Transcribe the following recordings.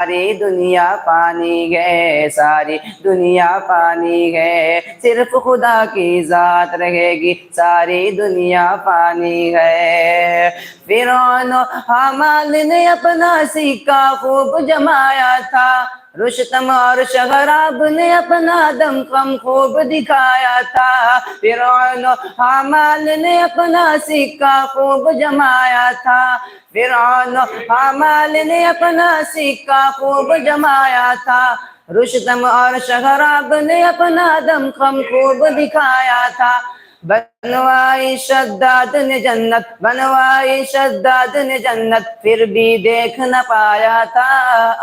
ساری دنیا پانی ہے، ساری دنیا پانی ہے، صرف خدا کی ذات رہے گی، ساری دنیا پانی ہے۔ فرعون و حامان نے اپنا سکہ خوب جمایا تھا، رستم اور شہراب نے اپنا دمخم خوب دکھایا تھا۔ فرعون و حامان نے اپنا سکہ خوب جمایا تھا، فرعون و حامان نے اپنا سکہ خوب جمایا تھا، رستم اور شہراب نے اپنا دمخم خوب دکھایا تھا۔ بنوائی شداد نے جنت، بنوائی شداد نے جنت، پھر بھی دیکھ نہ پایا تھا،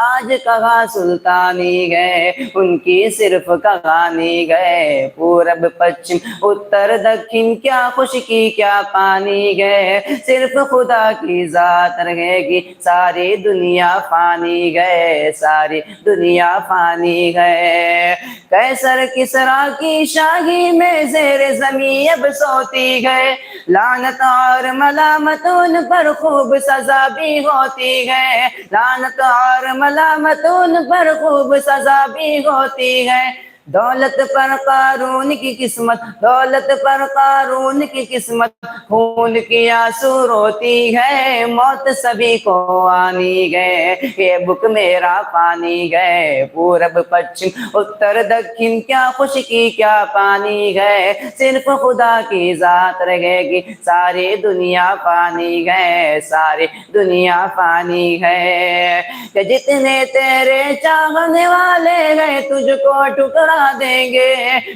آج کہاں سلطانی گئے، ان کی صرف کہانی گئے، پورب پچھم اتر دکھن، کیا خشکی کیا پانی گئے، صرف خدا کی ذات رہے گی، ساری دنیا پانی گئے، ساری دنیا پانی گئے۔ قیصر کسریٰ کی شاہی میں زیر زمین اب سوتی گئے، لعنت اور ملامت ان پر خوب سزا بھی ہوتی ہے، لعنت اور ملامت ان پر خوب سزا بھی ہوتی ہے۔ دولت پر قارون کی قسمت، دولت پر قارون کی قسمت، خون کی آنسو روتی ہے، موت سبھی کو آنی گئے، یہ بک میرا پانی گئے، پورب پچھم اتر دکھن، کیا خشکی کیا پانی گئے، صرف خدا کی ذات رہے گی، ساری دنیا پانی گئے، ساری دنیا پانی ہے۔ کہ جتنے تیرے چاہنے والے گئے تجھ کو ٹکرا دیں گے،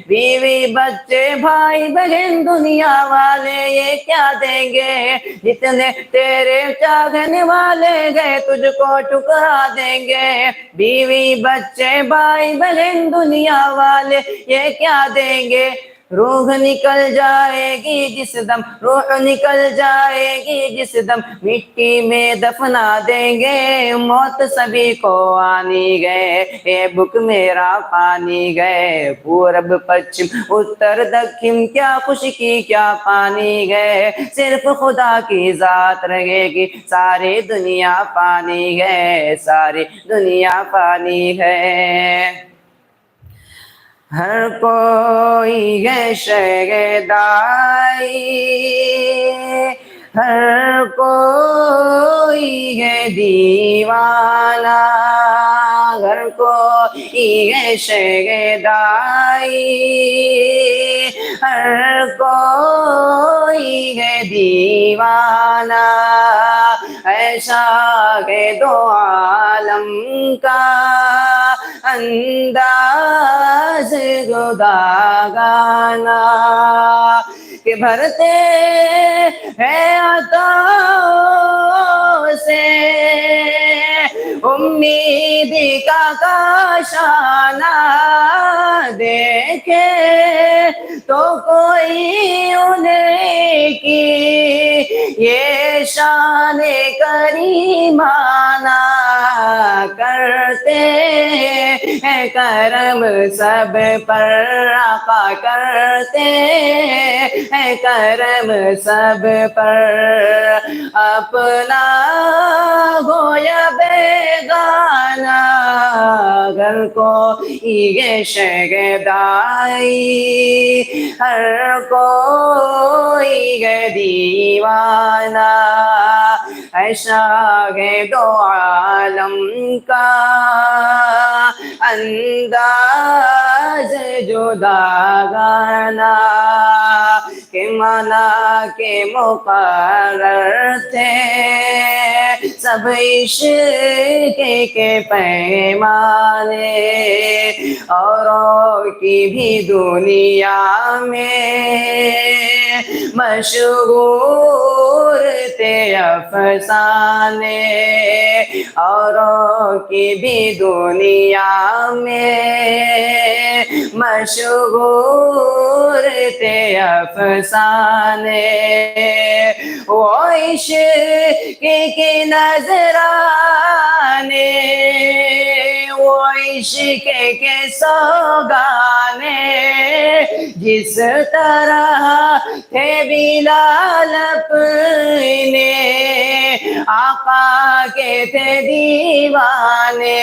بیوی بچے بھائی بہن دنیا والے یہ کیا دیں گے، جتنے تیرے چاہنے والے گئے تجھ کو ٹکرا دیں گے، بیوی بچے بھائی بہن دنیا والے یہ کیا دیں گے۔ روح نکل جائے گی جس دم، روح نکل جائے گی جس دم، مٹی میں دفنا دیں گے، موت سبھی کو آنی گئے، اے بک میرا پانی گئے، پورب پچھم اتر دکھن، کیا خشکی کیا پانی گئے، صرف خدا کی ذات رہے گی، ساری دنیا پانی گئے، ساری دنیا پانی ہے۔ ہر کوئی ہے شہدائی، ہر کوئی ہے دیوانہ، ہر کوئی ہے شہدائی، ہر کوئی ہے دیوانہ، ایسا ہے دو عالم کا انداز جداگانہ، کہ بھرتے ہیں عطاؤں سے امید کا کاشانہ، دیکھے تو کوئی انہیں کی یہ شان کریمانہ، کرتے ہیں کرم سب پر آقا، کرتے ہیں کرم سب پر، اپنا ہو یا بیگانہ، گھر کو یہ شہدائی، ہر کوئی ہے دیوانہ، ایسا ہے دو عالم کا انداز جداگانہ، کہ مانا کے مقرر تھے سب عشق کے پیمانے، اوروں کی بھی دنیا میں مشہور تھے افسانے، اوروں کی بھی دنیا میں مشہور تھے افسانے، وہ عشق کی نظرانے، وہ وہ عشق کے سوگانے جس طرح تھے بلال اپنے آقا کے تھے دیوانے